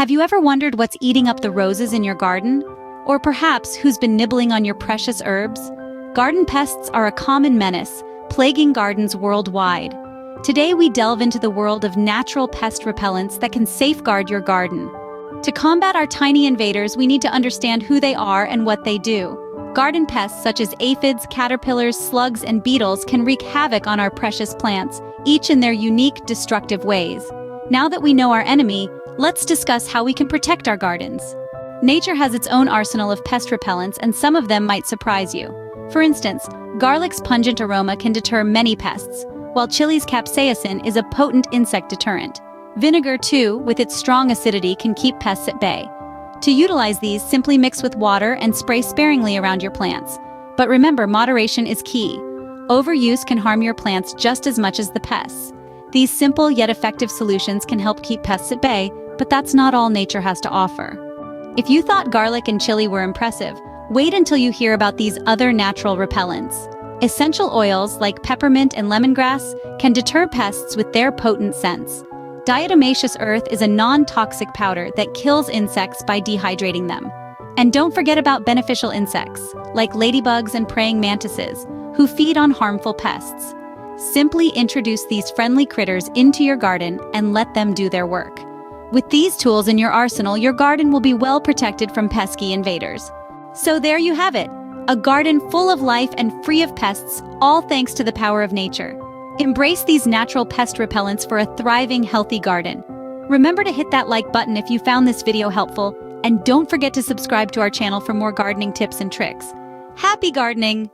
Have you ever wondered what's eating up the roses in your garden? Or perhaps who's been nibbling on your precious herbs? Garden pests are a common menace, plaguing gardens worldwide. Today we delve into the world of natural pest repellents that can safeguard your garden. To combat our tiny invaders, we need to understand who they are and what they do. Garden pests such as aphids, caterpillars, slugs, and beetles can wreak havoc on our precious plants, each in their unique, destructive ways. Now that we know our enemy, let's discuss how we can protect our gardens. Nature has its own arsenal of pest repellents, and some of them might surprise you. For instance, garlic's pungent aroma can deter many pests, while chili's capsaicin is a potent insect deterrent. Vinegar, too, with its strong acidity, can keep pests at bay. To utilize these, simply mix with water and spray sparingly around your plants. But remember, moderation is key. Overuse can harm your plants just as much as the pests. These simple yet effective solutions can help keep pests at bay, but that's not all nature has to offer. If you thought garlic and chili were impressive, wait until you hear about these other natural repellents. Essential oils like peppermint and lemongrass can deter pests with their potent scents. Diatomaceous earth is a non-toxic powder that kills insects by dehydrating them. And don't forget about beneficial insects, like ladybugs and praying mantises, who feed on harmful pests. Simply introduce these friendly critters into your garden and let them do their work. With these tools in your arsenal, your garden will be well protected from pesky invaders. So there you have it, a garden full of life and free of pests, all thanks to the power of nature. Embrace these natural pest repellents for a thriving, healthy garden. Remember to hit that like button if you found this video helpful, and don't forget to subscribe to our channel for more gardening tips and tricks. Happy gardening!